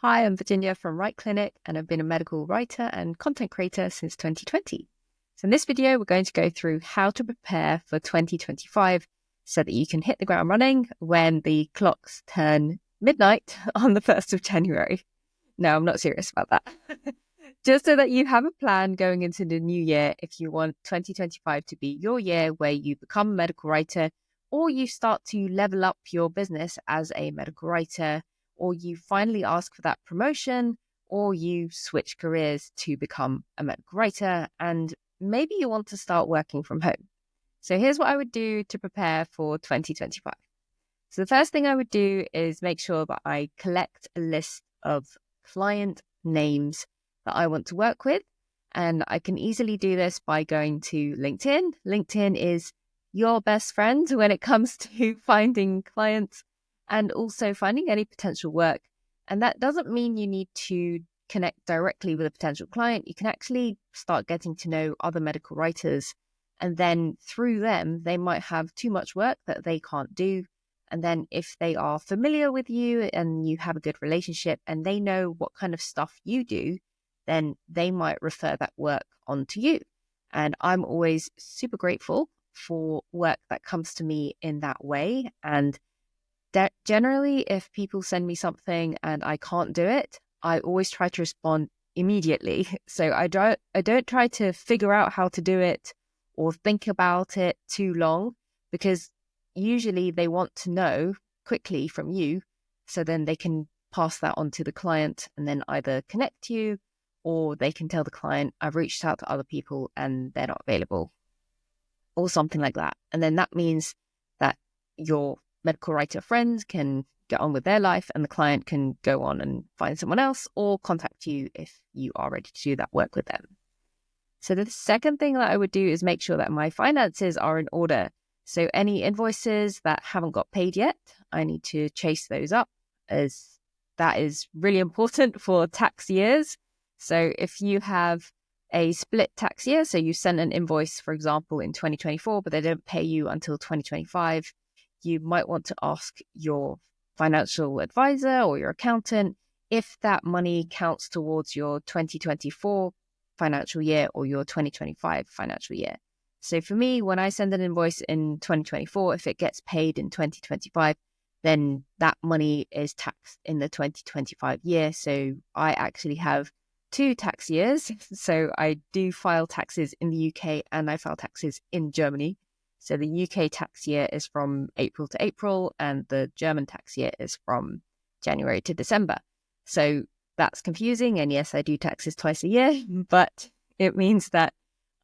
Hi, I'm Virginia from Right Clinic, and I've been a medical writer and content creator since 2020. So in this video, we're going to go through how to prepare for 2025 so that you can hit the ground running when the clocks turn midnight on the 1st of January. No, I'm not serious about that. Just so that you have a plan going into the new year if you want 2025 to be your year where you become a medical writer or you start to level up your business as a medical writer, or you finally ask for that promotion, or you switch careers to become a medical writer, and maybe you want to start working from home. So here's what I would do to prepare for 2025. So the first thing I would do is make sure that I collect a list of client names that I want to work with. And I can easily do this by going to LinkedIn. LinkedIn is your best friend when it comes to finding clients and also finding any potential work. And that doesn't mean you need to connect directly with a potential client. You can actually start getting to know other medical writers. And then through them, they might have too much work that they can't do. And then if they are familiar with you and you have a good relationship and they know what kind of stuff you do, then they might refer that work on to you. And I'm always super grateful for work that comes to me in that way. And generally, if people send me something and I can't do it, I always try to respond immediately. So I don't try to figure out how to do it or think about it too long, because usually they want to know quickly from you, so then they can pass that on to the client and then either connect you, or they can tell the client, I've reached out to other people and they're not available, or something like that. And then that means that your medical writer friends can get on with their life and the client can go on and find someone else or contact you if you are ready to do that work with them. So the second thing that I would do is make sure that my finances are in order. So any invoices that haven't got paid yet, I need to chase those up, as that is really important for tax years. So if you have a split tax year, so you send an invoice, for example, in 2024, but they don't pay you until 2025, you might want to ask your financial advisor or your accountant if that money counts towards your 2024 financial year or your 2025 financial year. So for me, when I send an invoice in 2024, if it gets paid in 2025, then that money is taxed in the 2025 year. So I actually have 2 tax years. So I do file taxes in the UK and I file taxes in Germany. So the UK tax year is from April to April and the German tax year is from January to December. So that's confusing. And yes, I do taxes twice a year, but it means that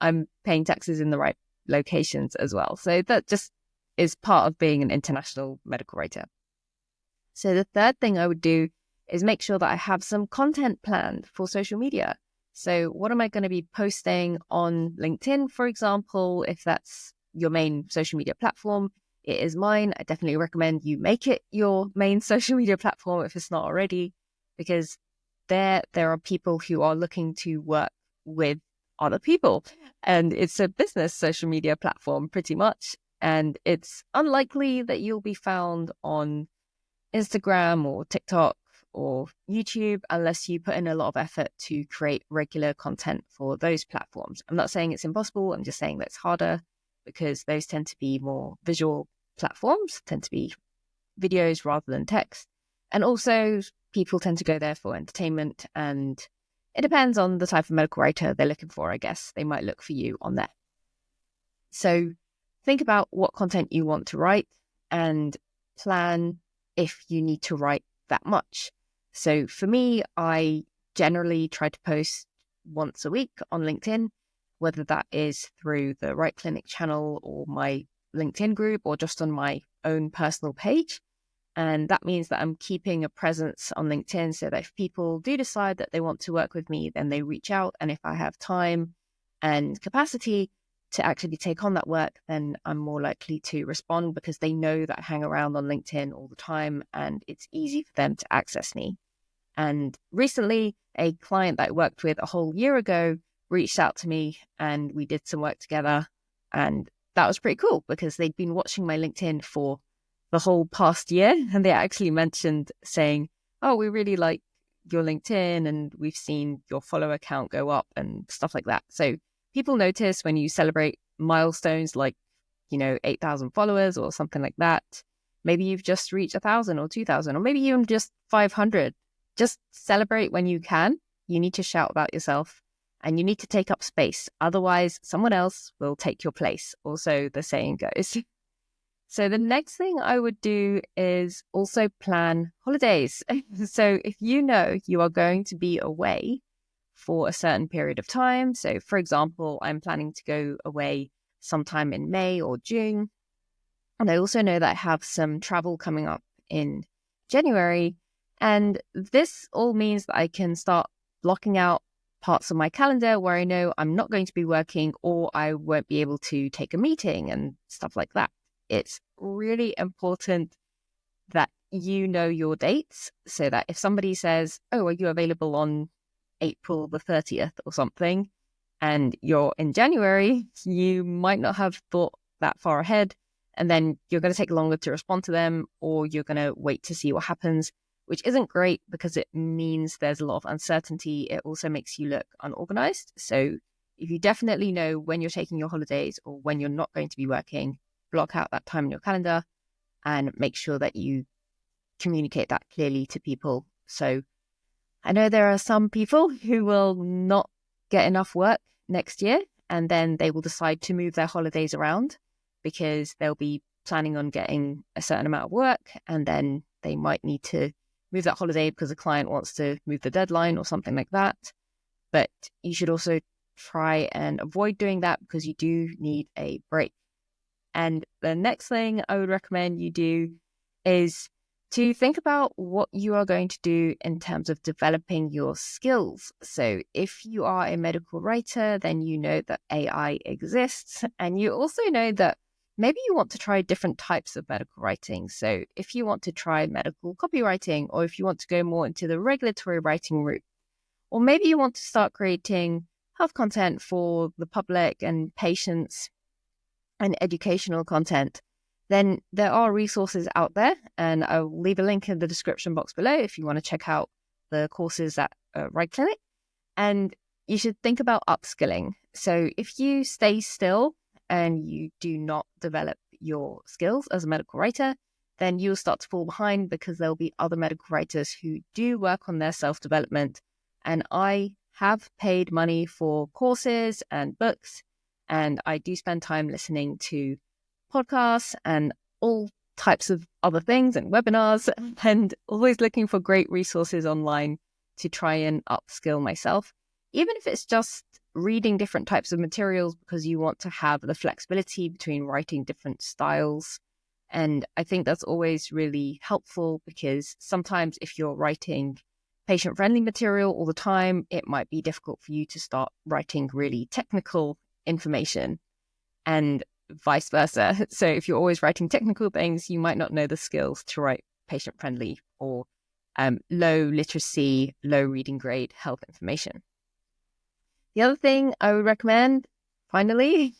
I'm paying taxes in the right locations as well. So that just is part of being an international medical writer. So the third thing I would do is make sure that I have some content planned for social media. So what am I going to be posting on LinkedIn, for example, if that's your main social media platform? It is mine. I definitely recommend you make it your main social media platform if it's not already, because there are people who are looking to work with other people. And it's a business social media platform pretty much. And it's unlikely that you'll be found on Instagram or TikTok or YouTube unless you put in a lot of effort to create regular content for those platforms. I'm not saying it's impossible. I'm just saying that it's harder because those tend to be more visual platforms, tend to be videos rather than text. And also people tend to go there for entertainment, and it depends on the type of medical writer they're looking for, I guess. They might look for you on there. So think about what content you want to write and plan if you need to write that much. So for me, I generally try to post once a week on LinkedIn, whether that is through the Right Clinic channel or my LinkedIn group or just on my own personal page. And that means that I'm keeping a presence on LinkedIn so that if people do decide that they want to work with me, then they reach out. And if I have time and capacity to actually take on that work, then I'm more likely to respond because they know that I hang around on LinkedIn all the time and it's easy for them to access me. And recently, a client that I worked with a whole year ago reached out to me and we did some work together. And that was pretty cool because they'd been watching my LinkedIn for the whole past year. And they actually mentioned saying, oh, we really like your LinkedIn and we've seen your follower count go up and stuff like that. So people notice when you celebrate milestones like, 8,000 followers or something like that. Maybe you've just reached 1,000 or 2,000 or maybe even just 500. Just celebrate when you can. You need to shout about yourself and you need to take up space. Otherwise, someone else will take your place. Also, the saying goes. So the next thing I would do is also plan holidays. So if you know you are going to be away for a certain period of time, so for example, I'm planning to go away sometime in May or June, and I also know that I have some travel coming up in January, and this all means that I can start blocking out parts of my calendar where I know I'm not going to be working or I won't be able to take a meeting and stuff like that. It's really important that you know your dates so that if somebody says, oh, are you available on April the 30th or something, and you're in January, you might not have thought that far ahead. And then you're going to take longer to respond to them, or you're going to wait to see what happens, which isn't great because it means there's a lot of uncertainty. It also makes you look unorganized. So if you definitely know when you're taking your holidays or when you're not going to be working, block out that time in your calendar and make sure that you communicate that clearly to people. So I know there are some people who will not get enough work next year, and then they will decide to move their holidays around because they'll be planning on getting a certain amount of work, and then they might need to move that holiday because a client wants to move the deadline or something like that. But you should also try and avoid doing that because you do need a break. And the next thing I would recommend you do is to think about what you are going to do in terms of developing your skills. So if you are a medical writer, then you know that AI exists. And you also know that maybe you want to try different types of medical writing. So if you want to try medical copywriting, or if you want to go more into the regulatory writing route, or maybe you want to start creating health content for the public and patients and educational content, then there are resources out there. And I'll leave a link in the description box below if you want to check out the courses at Right Clinic. And you should think about upskilling. So if you stay still and you do not develop your skills as a medical writer, then you'll start to fall behind because there'll be other medical writers who do work on their self-development. And I have paid money for courses and books, and I do spend time listening to podcasts and all types of other things and webinars, and always looking for great resources online to try and upskill myself, even if it's just reading different types of materials because you want to have the flexibility between writing different styles. And I think that's always really helpful because sometimes if you're writing patient-friendly material all the time, it might be difficult for you to start writing really technical information, and vice versa. So if you're always writing technical things, you might not know the skills to write patient-friendly or low literacy, low reading grade health information. The other thing I would recommend, finally,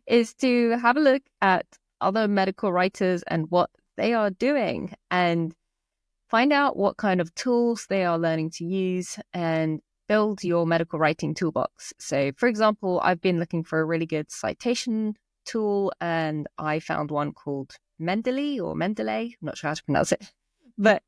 is to have a look at other medical writers and what they are doing and find out what kind of tools they are learning to use and build your medical writing toolbox. So, for example, I've been looking for a really good citation tool, and I found one called Mendeley or Mendeley. I'm not sure how to pronounce it, but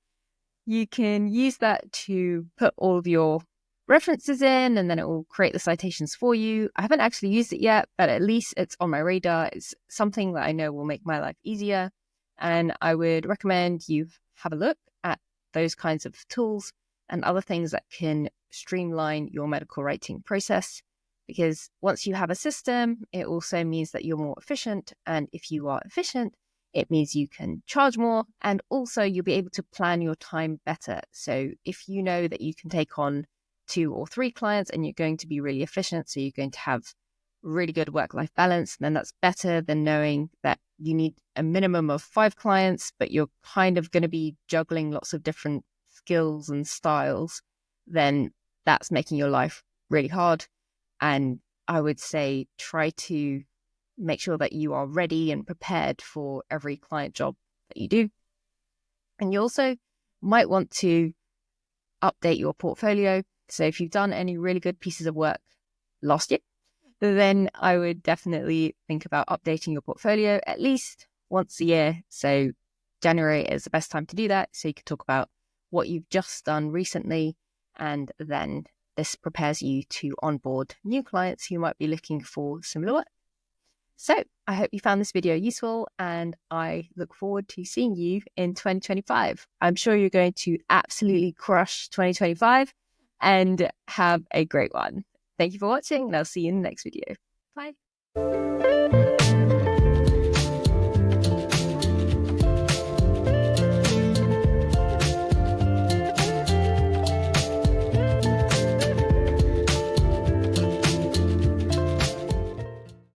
you can use that to put all of your references in, and then it will create the citations for you. I haven't actually used it yet, but at least it's on my radar. It's something that I know will make my life easier, and I would recommend you have a look at those kinds of tools and other things that can streamline your medical writing process. Because once you have a system, it also means that you're more efficient. And if you are efficient, it means you can charge more. And also you'll be able to plan your time better. So if you know that you can take on 2 or 3 clients and you're going to be really efficient, so you're going to have really good work-life balance, then that's better than knowing that you need a minimum of 5 clients, but you're kind of going to be juggling lots of different skills and styles. Then that's making your life really hard. And I would say try to make sure that you are ready and prepared for every client job that you do. And you also might want to update your portfolio. So if you've done any really good pieces of work last year, then I would definitely think about updating your portfolio at least once a year. So January is the best time to do that. So you can talk about what you've just done recently, and then this prepares you to onboard new clients who might be looking for similar work. So I hope you found this video useful, and I look forward to seeing you in 2025. I'm sure you're going to absolutely crush 2025 and have a great one. Thank you for watching, and I'll see you in the next video. Bye.